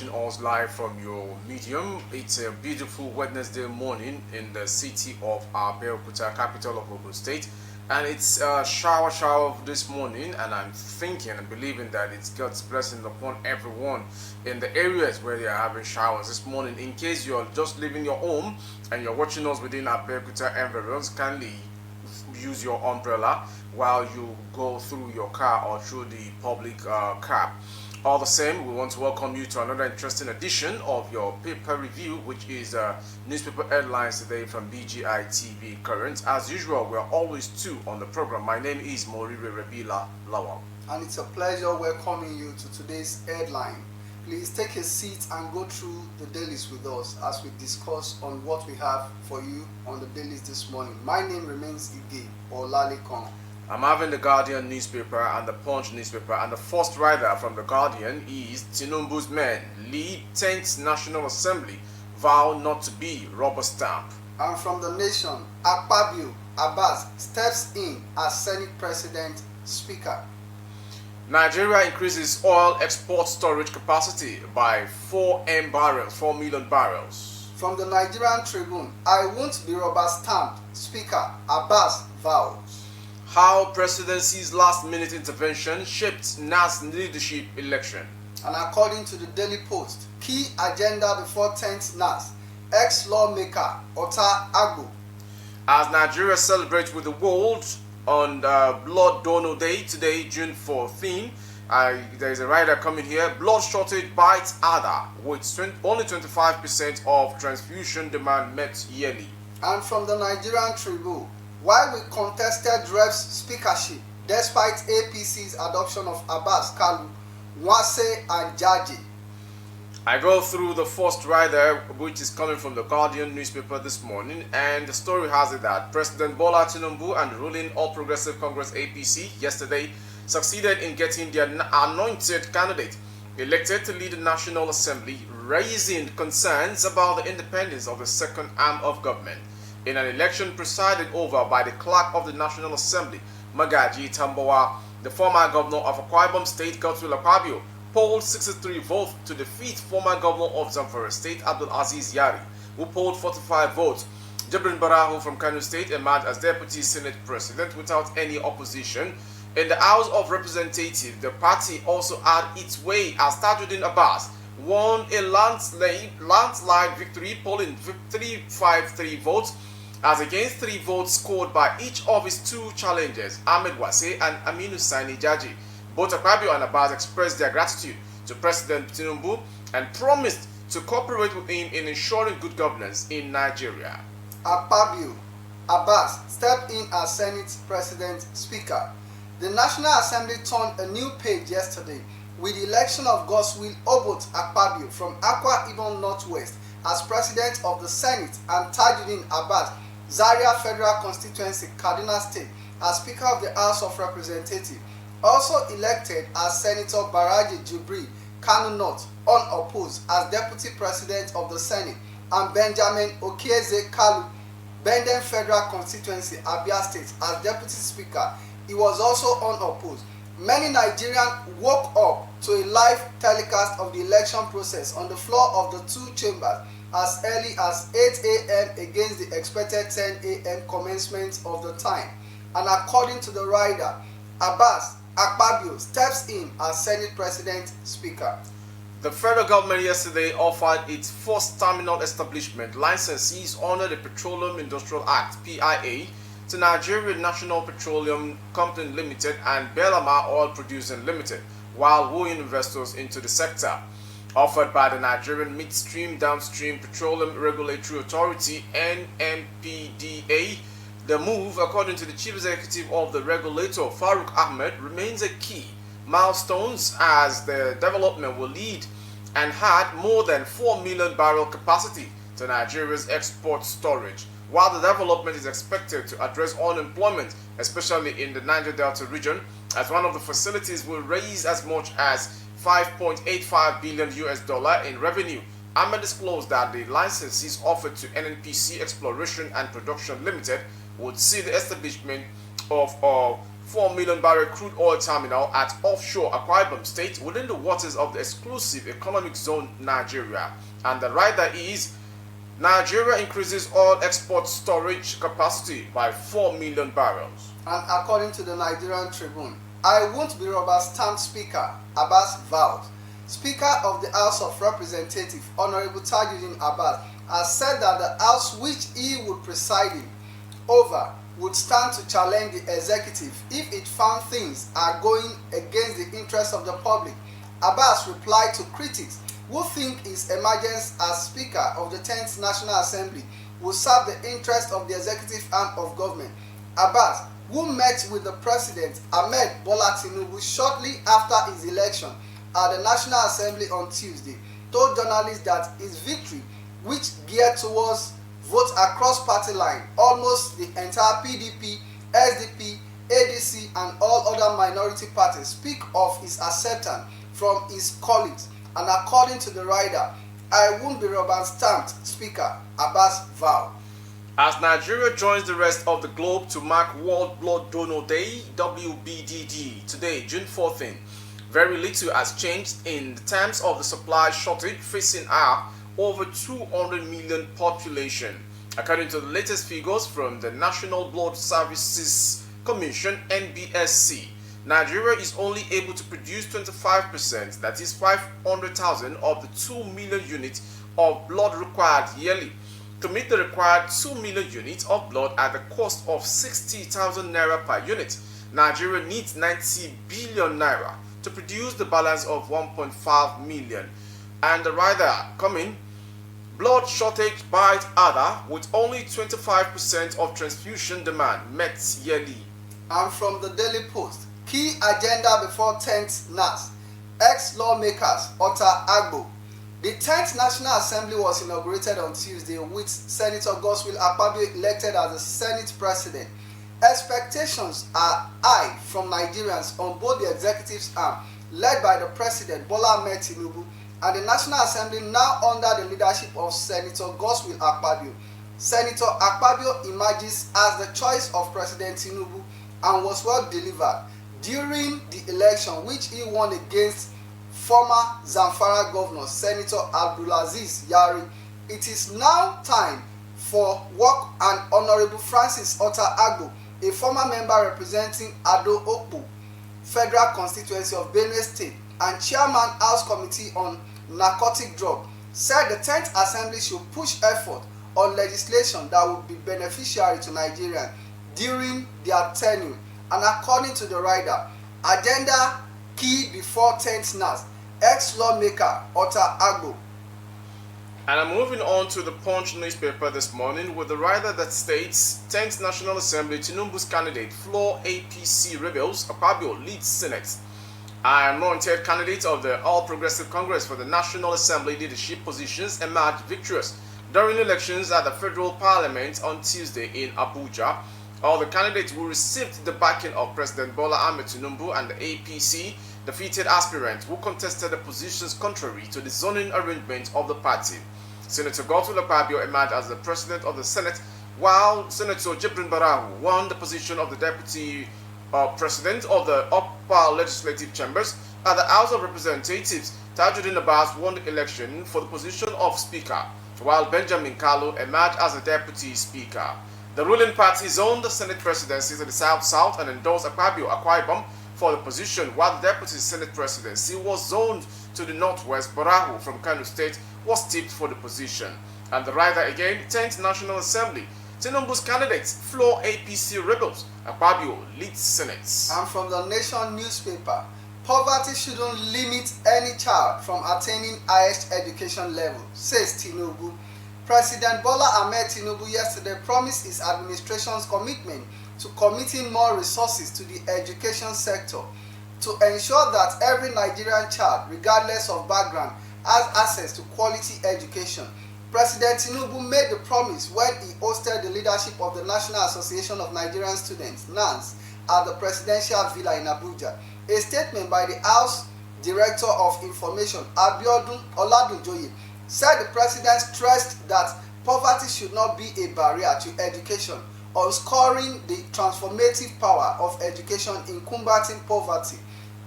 watching us live from your medium. It's a beautiful Wednesday morning in the city of Abeokuta, capital of Ogun State. And it's a shower this morning, and I'm thinking and believing that it's God's blessing upon everyone in the areas where they are having showers this morning. In case you're just leaving your home and you're watching us within Abeokuta environs, kindly use your umbrella while you go through your car or through the public cab. All the same, we want to welcome you to another interesting edition of your paper review, which is newspaper headlines today from BGI TV Current. As usual, we are always two on the program. My name is Morire Rebila Lawal. And it's a pleasure welcoming you to today's headline. Please take a seat and go through the dailies with us as we discuss on what we have for you on the dailies this morning. My name remains Ige Olalekong. I'm having the Guardian newspaper and the Punch newspaper, and the first rider from the Guardian is Tinubu's men lead 10th National Assembly, vow not to be rubber stamp. And from the Nation, Akpabio, Abbas steps in as Senate President Speaker. Nigeria increases oil export storage capacity by 4 million barrels. From the Nigerian Tribune, I won't be rubber stamped, Speaker Abbas vows. How presidency's last-minute intervention shaped NAS leadership election. And according to the Daily Post, key agenda before 10th NAS, ex-lawmaker Ota Agbo. As Nigeria celebrates with the world on Blood Donor Day today, June 14, there is a rider coming here. Blood shortage bites Ada, with only 25% of transfusion demand met yearly. And from the Nigerian Tribune, why we contested Ref's speakership despite APC's adoption of Abbas, Kalu, Wase and Jaji. I go through the first rider, which is coming from the Guardian newspaper this morning, and the story has it that President Bola Tinubu and ruling All Progressive Congress APC yesterday succeeded in getting their anointed candidate elected to lead the National Assembly, raising concerns about the independence of the second arm of government. In an election presided over by the clerk of the National Assembly, Magaji Tambowa, the former governor of Akwa State, Akpabio, polled 63 votes to defeat former governor of Zamfara State, Abdul Aziz Yari, who polled 45 votes. Jibrin Barahu from Kano State emerged as Deputy Senate President without any opposition. In the House of Representatives, the party also had its way as Tajuddin Abbas won a landslide victory, polling 353 votes, as against 3 votes scored by each of his 2 challengers, Ahmed Wase and Aminu Sani Jaji. Both Akpabio and Abbas expressed their gratitude to President Tinubu and promised to cooperate with him in ensuring good governance in Nigeria. Akpabio, Abbas stepped in as Senate President Speaker. The National Assembly turned a new page yesterday with the election of Godswill Obot Akpabio from Akwa Ibom Northwest as President of the Senate and Tajuddin Abbas, Zaria Federal Constituency, Kaduna State, as Speaker of the House of Representatives. Also elected as Senator Baraji Jubri, Kano North, unopposed, as Deputy President of the Senate, and Benjamin Okieze Kalu, Benden Federal Constituency, Abia State, as Deputy Speaker. He was also unopposed. Many Nigerians woke up to a live telecast of the election process on the floor of the 2 chambers as early as 8 a.m. against the expected 10 a.m. commencement of the time. And according to the rider, Abbas Akpabio steps in as Senate President Speaker. The federal government yesterday offered its first terminal establishment licenses under the Petroleum Industrial Act (PIA) to Nigerian National Petroleum Company Limited and Belama Oil Producing Limited, while wooing investors into the sector. Offered by the Nigerian Midstream Downstream Petroleum Regulatory Authority (NMPDA), the move, according to the chief executive of the regulator, Farouk Ahmed, remains a key milestone as the development will lead and add more than 4 million barrel capacity to Nigeria's export storage, while the development is expected to address unemployment, especially in the Niger Delta region, as one of the facilities will raise as much as $5.85 billion in revenue. Ahmed disclosed that the licenses offered to NNPC Exploration and Production Limited would see the establishment of 4 million barrel crude oil terminal at offshore Akpabio State within the waters of the exclusive economic zone Nigeria. And the rider is Nigeria increases oil export storage capacity by 4 million barrels. And according to the Nigerian Tribune, I won't be rubber-stamped Speaker, Abbas vowed. Speaker of the House of Representatives, Honorable Tajuddin Abbas, has said that the House which he would preside over would stand to challenge the executive if it found things are going against the interests of the public. Abbas replied to critics who think his emergence as Speaker of the 10th National Assembly will serve the interest of the executive arm of government. Abbas, who met with the President Ahmed Bola Tinubu shortly after his election at the National Assembly on Tuesday, told journalists that his victory, which geared towards votes across party line, almost the entire PDP, SDP, ADC and all other minority parties speak of his acceptance from his colleagues. And according to the rider, I won't be rubber-stamped Speaker, Abbas vowed. As Nigeria joins the rest of the globe to mark World Blood Donor Day, WBDD, today, June 14th, very little has changed in terms of the supply shortage facing our over 200 million population. According to the latest figures from the National Blood Services Commission (NBSC), Nigeria is only able to produce 25%, that is 500,000 of the 2 million units of blood required yearly. To meet the required 2 million units of blood at the cost of 60,000 naira per unit, Nigeria needs 90 billion naira to produce the balance of 1.5 million. And the rider coming, blood shortage bites other with only 25% of transfusion demand met yearly. And from the Daily Post, key agenda before 10th NAS, ex-lawmakers utter Agbo. The 10th National Assembly was inaugurated on Tuesday with Senator Godswill Akpabio elected as the Senate President. Expectations are high from Nigerians on both the executive's arm, led by the President Bola Ahmed Tinubu, and the National Assembly now under the leadership of Senator Godswill Akpabio. Senator Akpabio emerges as the choice of President Tinubu and was well delivered during the election which he won against former Zamfara Governor Senator Abdulaziz Yari. It is now time for work and Honorable Francis Otta Agbo, a former member representing Ado Okpu Federal Constituency of Benue State and Chairman House Committee on Narcotic Drug, said the 10th Assembly should push effort on legislation that would be beneficiary to Nigerians during their tenure. And according to the rider, agenda key before 10th NAS, ex-lawmaker Otta Agbo. And I'm moving on to the Punch newspaper this morning with the rider that states 10th National Assembly Tinubu's candidate floor APC rebels, Akpabio leads Senate. I am anointed candidate of the All Progressive Congress for the National Assembly leadership positions emerged victorious during elections at the Federal Parliament on Tuesday in Abuja. All the candidates who received the backing of President Bola Ahmed Tinubu and the APC defeated aspirants who contested the positions contrary to the zoning arrangement of the party. Senator Godswill Akpabio emerged as the President of the Senate, while Senator Jibrin Barahu won the position of the Deputy President of the upper legislative chambers. At the House of Representatives, Tajuddin Abbas won the election for the position of Speaker, while Benjamin Kalu emerged as the Deputy Speaker. The ruling party zoned the Senate presidency to the South-South and endorsed Akpabio Akwaibom for the position, while the Deputy Senate presidency was zoned to the Northwest. Barahu from Kano State was tipped for the position. And the rider again, 10th National Assembly, Tinubu's candidates floor APC rebels, Akpabio leads Senate. And from the Nation newspaper, poverty shouldn't limit any child from attaining highest education level, says Tinubu. President Bola Ahmed Tinubu yesterday promised his administration's commitment to committing more resources to the education sector to ensure that every Nigerian child, regardless of background, has access to quality education. President Tinubu made the promise when he hosted the leadership of the National Association of Nigerian Students, NANS, at the Presidential Villa in Abuja. A statement by the House Director of Information, Abiodun Oladunjoye, said the president stressed that poverty should not be a barrier to education. underscoring the transformative power of education in combating poverty.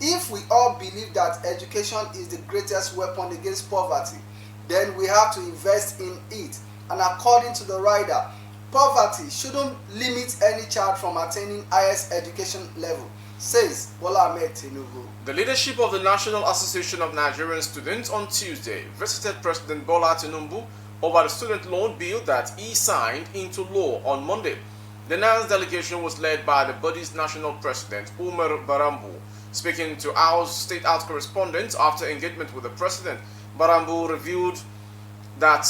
If we all believe that education is the greatest weapon against poverty, then we have to invest in it. And according to the rider, poverty shouldn't limit any child from attaining highest education level, says Bola Ahmed Tinubu. The leadership of the National Association of Nigerian Students on Tuesday visited President Bola Tinubu over the student loan bill that he signed into law on Monday. The NANS delegation was led by the body's national president, Umar Barambu. Speaking to our State House correspondent after engagement with the president, Barambu revealed that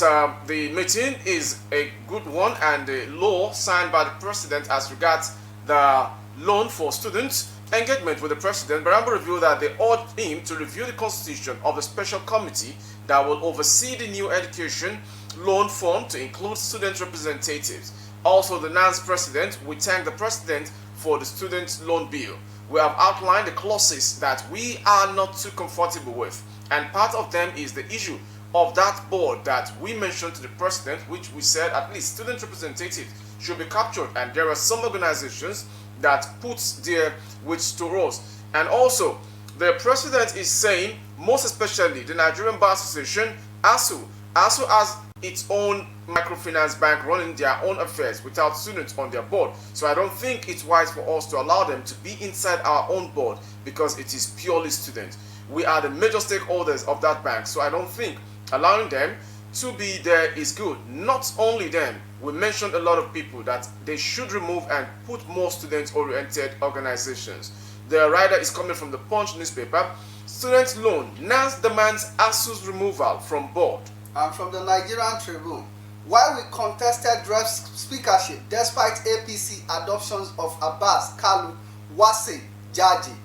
the meeting is a good one and the law signed by the president as regards the loan for students. Engagement with the president, Barambu revealed that they urged him to review the constitution of the special committee that will oversee the new education loan fund to include student representatives. Also, the NANS president, we thank the president for the student loan bill. We have outlined the clauses that we are not too comfortable with, and part of them is the issue of that board that we mentioned to the president, which we said at least student representatives should be captured, and there are some organizations that puts their wits to us. And also, the president is saying, most especially the Nigerian Bar Association, ASU has its own microfinance bank running their own affairs without students on their board. So I don't think it's wise for us to allow them to be inside our own board because it is purely students. We are the major stakeholders of that bank, so I don't think allowing them to be there is good. Not only them, we mentioned a lot of people that they should remove and put more student-oriented organizations. The rider is coming from the Punch newspaper. Student loan, NANS demands ASU's removal from board. And from the Nigerian Tribune, while we contested rep speakership despite APC adoptions of Abbas, Kalu, Wase, Jaji,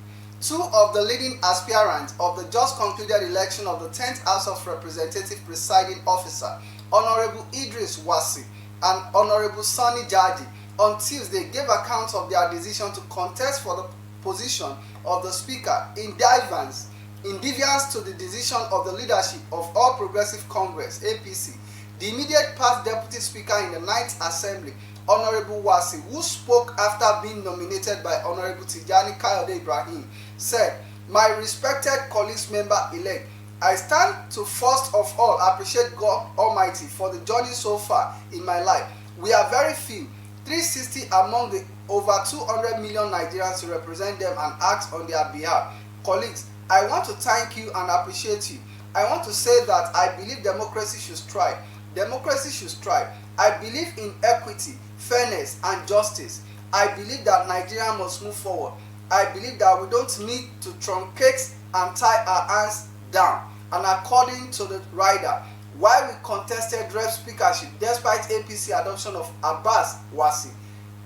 two of the leading aspirants of the just concluded election of the 10th House of Representatives presiding officer, Honorable Idris Wase and Honorable Sani Jaji, on Tuesday gave account of their decision to contest for the position of the speaker in defiance to the decision of the leadership of All Progressive Congress (APC). The immediate past deputy speaker in the 9th Assembly, Honorable Wase, who spoke after being nominated by Honorable Tijani Kayode Ibrahim, said, "My respected colleagues member-elect, I stand to first of all appreciate God Almighty for the journey so far in my life. We are very few, 360 among the over 200 million Nigerians to represent them and act on their behalf. Colleagues, I want to thank you and appreciate you. I want to say that I believe democracy should strive. Democracy should strive. I believe in equity, fairness, and justice. I believe that Nigeria must move forward. I believe that we don't need to truncate and tie our hands down." And according to the rider, while we contested rep speakership despite APC adoption of Abbas, Wase,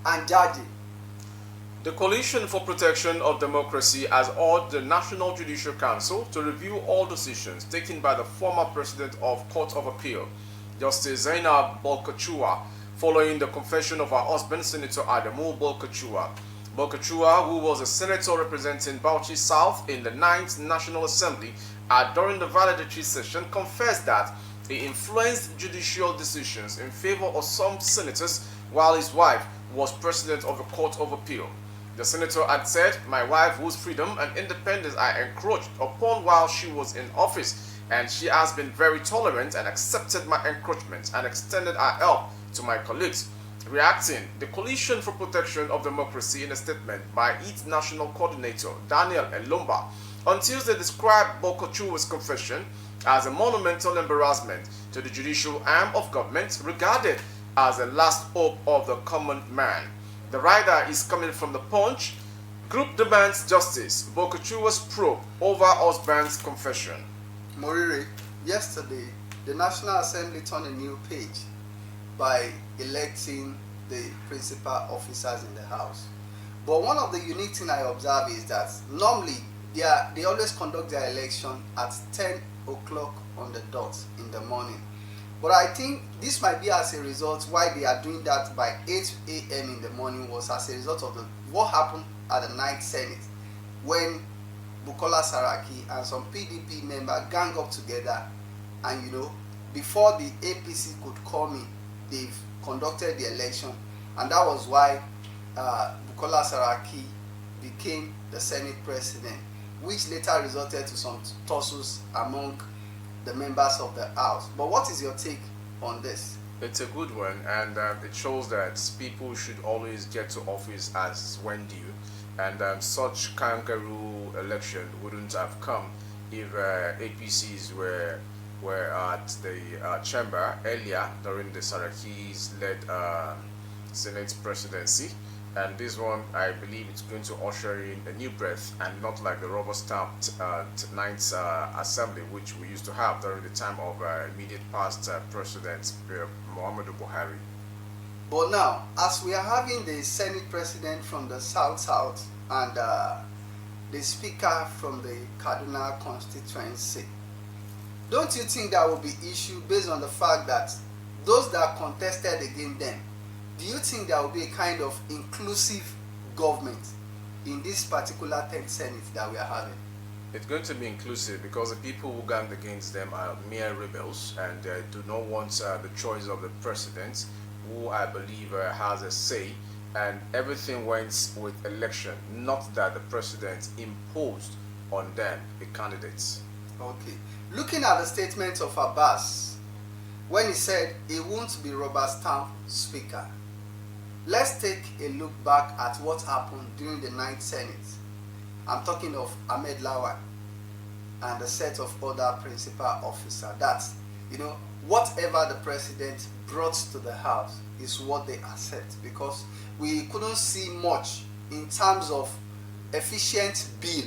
and Jaji, the Coalition for Protection of Democracy has urged the National Judicial Council to review all decisions taken by the former president of Court of Appeal, Justice Zainab Bolkachua, following the confession of her husband, Senator Adamu Bolkachua. Bolkachua, who was a senator representing Bauchi South in the 9th National Assembly, during the valedictory session, confessed that he influenced judicial decisions in favor of some senators while his wife was president of the Court of Appeal. The senator had said, "My wife, whose freedom and independence I encroached upon while she was in office, and she has been very tolerant and accepted my encroachments and extended her help to my colleagues." Reacting, the Coalition for Protection of Democracy, in a statement by its national coordinator, Daniel Elomba, on Tuesday described Bolkachua's confession as a monumental embarrassment to the judicial arm of government, regarded as the last hope of the common man. The rider is coming from the Punch. Group demands justice. Bolkachua's probe over husband's confession. Morire, yesterday, the National Assembly turned a new page by electing the principal officers in the House. But one of the unique things I observe is that normally they always conduct their election at 10 o'clock on the dot in the morning. But I think this might be as a result why they are doing that by 8 a.m. in the morning was as a result of what happened at the 9th Senate when Bukola Saraki and some PDP members gang up together, and before the APC could come in, they've conducted the election and that was why Bukola Saraki became the Senate president, which later resulted to some tussles among the members of the House. But what is your take on this? It's a good one, and it shows that people should always get to office as when due, and such kangaroo election wouldn't have come if APCs were at the chamber earlier during the Saraki's led Senate presidency. And this one, I believe, it's going to usher in a new breath, and not like the rubber stamped ninth assembly which we used to have during the time of immediate past President Muhammadu Buhari. But now, as we are having the Senate president from the South and the speaker from the Kaduna constituency, don't you think that will be issue based on the fact that those that contested against them, do you think there will be a kind of inclusive government in this particular 10th Senate that we are having? It's going to be inclusive because the people who ganged against them are mere rebels, and do not want the choice of the president, who I believe has a say, and everything went with election, not that the president imposed on them the candidates. Okay. Looking at the statement of Abbas, when he said he won't be rubber stamp speaker, let's take a look back at what happened during the 9th Senate. I'm talking of Ahmed Lawan and a set of other principal officers. That's, whatever the president brought to the House is what they accept, because we couldn't see much in terms of efficient bill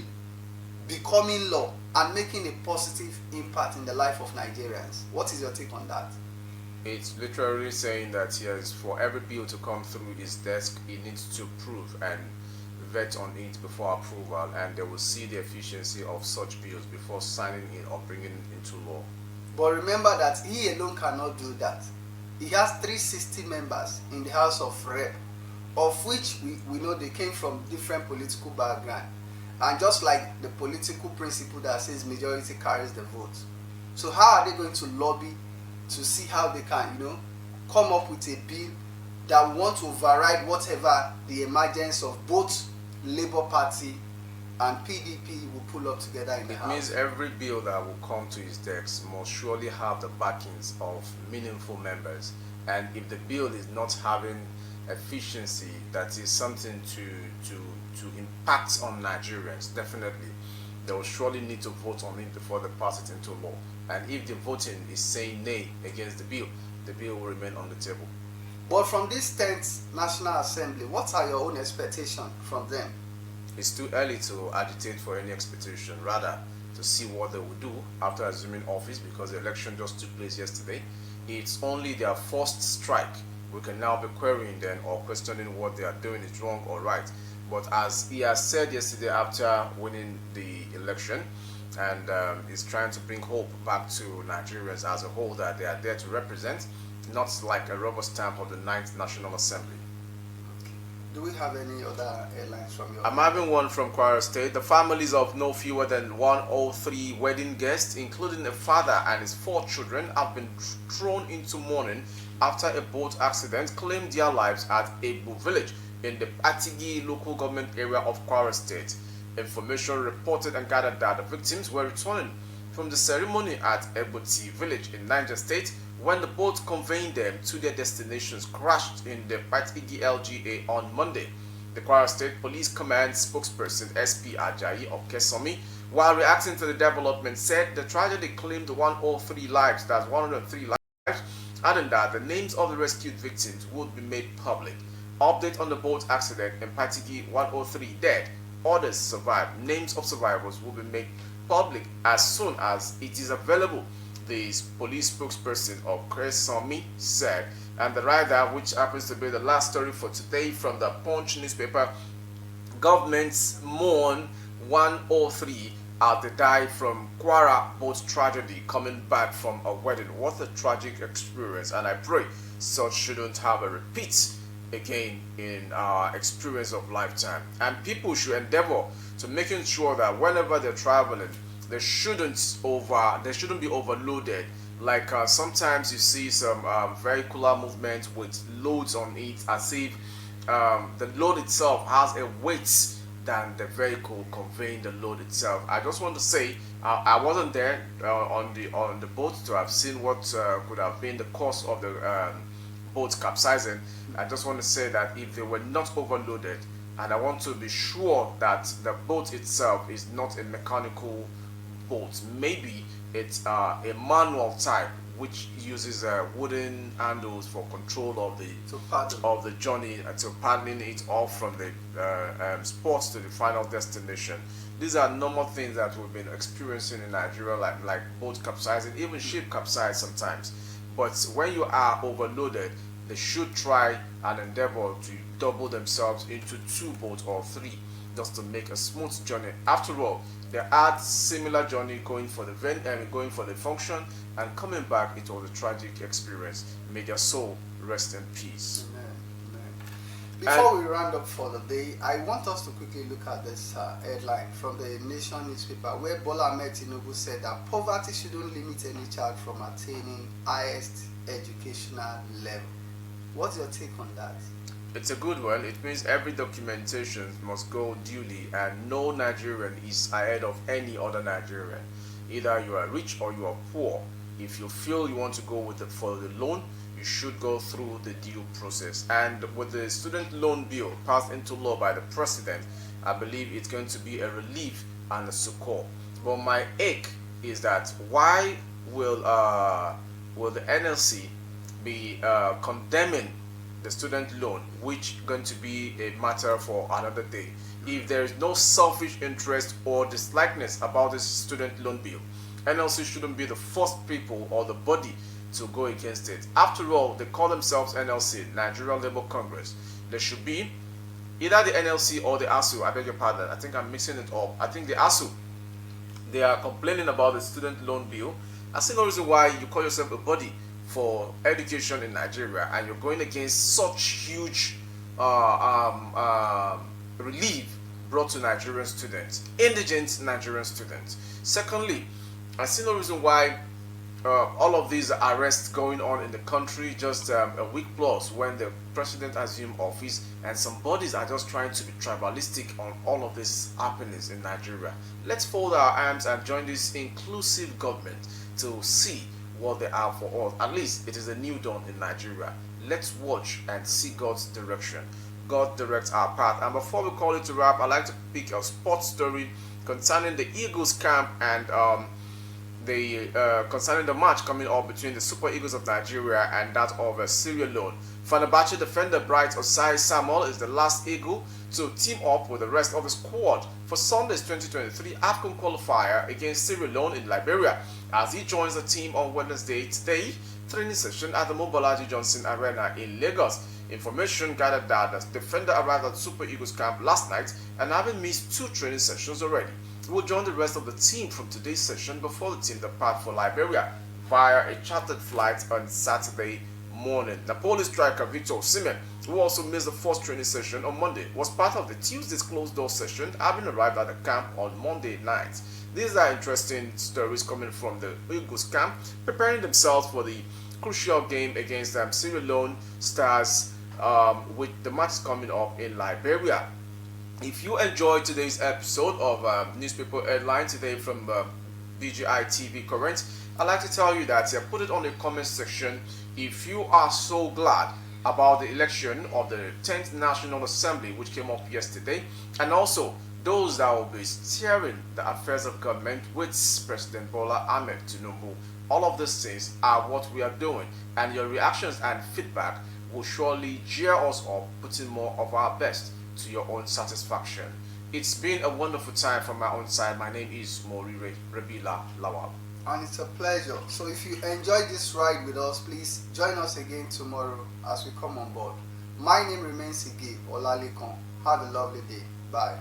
becoming law and making a positive impact in the life of Nigerians. What is your take on that? It's literally saying that yes, for every bill to come through his desk, he needs to prove and vet on it before approval, and they will see the efficiency of such bills before signing in or bringing it into law. But remember that he alone cannot do that. He has 360 members in the House of Rep, of which we know they came from different political background. And just like the political principle that says majority carries the vote. So how are they going to lobby to see how they can, come up with a bill that will want to override whatever the emergence of both Labour Party and PDP will pull up together in the House? It means every bill that will come to his desk must surely have the backings of meaningful members. And if the bill is not having efficiency, that is something to impact on Nigerians, definitely they will surely need to vote on it before they pass it into law. And if the voting is saying nay against the bill will remain on the table. But from this 10th National Assembly, what are your own expectations from them? It's too early to agitate for any expectation, rather to see what they will do after assuming office, because the election just took place yesterday. It's only their first strike. We can now be querying them or questioning what they are doing is wrong or right. But as he has said yesterday after winning the election, and is trying to bring hope back to Nigerians as a whole, that they are there to represent, not like a rubber stamp of the 9th National Assembly. Do we have any other airlines from your... I'm having one from Kwara State. The families of no fewer than 103 wedding guests, including a father and his 4 children, have been thrown into mourning after a boat accident claimed their lives at Ebu village in the Atigi local government area of Kwara State. Information reported and gathered that the victims were returning from the ceremony at Ebuti village in Niger State when the boat conveying them to their destinations crashed in the Patigi LGA on Monday. The Kwara State Police Command spokesperson SP Ajayi of Kesomi, while reacting to the development, said the tragedy claimed 103 lives, that's 103 lives, adding that the names of the rescued victims would be made public. Update on the boat accident in Patigi: 103 dead, others survived. Names of survivors will be made public as soon as it is available, the police spokesperson of Kesomi said. And the rider, which happens to be the last story for today from the Punch newspaper, governments mourn 103 as they die from Kwara boat tragedy coming back from a wedding. What a tragic experience, and I pray such shouldn't have a repeat again in our experience of lifetime. And people should endeavor to making sure that whenever they're traveling, they shouldn't be overloaded Like sometimes you see some vehicular movement with loads on it, as if the load itself has a weight than the vehicle conveying the load itself. I just want to say I wasn't there on the boat to have seen what could have been the cause of the boat capsizing. I just want to say that if they were not overloaded, and I want to be sure that the boat itself is not a mechanical boat. Maybe it's a manual type which uses wooden handles for control of the journey and to paddling it off from the spots to the final destination. These are normal things that we've been experiencing in Nigeria, like boat capsizing, even ship capsize sometimes. But when you are overloaded, they should try and endeavor to double themselves into two boats or three just to make a smooth journey. After all, they had similar journey going for the going for the function and coming back. It was a tragic experience. May their soul rest in peace. Amen. Amen. Before we round up for the day, I want us to quickly look at this headline from the Nation newspaper, where Bola Ahmed Tinubu said that poverty shouldn't limit any child from attaining highest educational level. What's your take on that? It's a good one. It means every documentation must go duly, and no Nigerian is ahead of any other Nigerian. Either you are rich or you are poor. If you feel you want to go for the loan, you should go through the due process. And with the student loan bill passed into law by the president, I believe it's going to be a relief and a succor. But my ache is that why will the NLC be condemning the student loan, which going to be a matter for another day? If there is no selfish interest or dislikeness about this student loan bill, NLC shouldn't be the first people or the body to go against it. After all, they call themselves NLC, Nigerian Labour Congress. There should be either the NLC or the ASU. I beg your pardon, I think I'm mixing it up. I think the ASU, they are complaining about the student loan bill. I see no reason why you call yourself a body for education in Nigeria and you're going against such huge relief brought to Nigerian students, indigent Nigerian students. Secondly, I see no reason why all of these arrests going on in the country just a week plus when the president assumed office, and some bodies are just trying to be tribalistic on all of these happenings in Nigeria. Let's fold our arms and join this inclusive government to see what they are for us. At least it is a new dawn in Nigeria. Let's watch and see God's direction. God directs our path. And before we call it to wrap, I'd like to pick a sports story concerning the Eagles camp and concerning the match coming up between the Super Eagles of Nigeria and that of Sierra Leone. Fenerbahce defender Bright Osai Samuel is the last Eagle to team up with the rest of the squad for Sunday's 2023 AFCON qualifier against Sierra Leone in Liberia, as he joins the team on Wednesday today training session at the Mobolaji Johnson Arena in Lagos. Information gathered that the defender arrived at Super Eagles camp last night and having missed 2 training sessions already. He will join the rest of the team from today's session before the team depart for Liberia via a chartered flight on Saturday morning. Napoli striker Victor Osimhen, who also missed the first training session on Monday, was part of the Tuesday's closed-door session, having arrived at the camp on Monday night. These are interesting stories coming from the Eagles camp, preparing themselves for the crucial game against Sierra Leone Stars, with the match coming up in Liberia. If you enjoyed today's episode of Newspaper Headline today from BGI TV Current, I'd like to tell you that put it on the comment section if you are so glad about the election of the 10th National Assembly, which came up yesterday, and also those that will be steering the affairs of government with President Bola Ahmed Tinubu. All of these things are what we are doing, and your reactions and feedback will surely cheer us up, putting more of our best to your own satisfaction. It's been a wonderful time from my own side. My name is Morire Rebila Lawal. And it's a pleasure. So if you enjoyed this ride with us, please join us again tomorrow as we come on board. My name remains Ige Olalekan. Have a lovely day. Bye.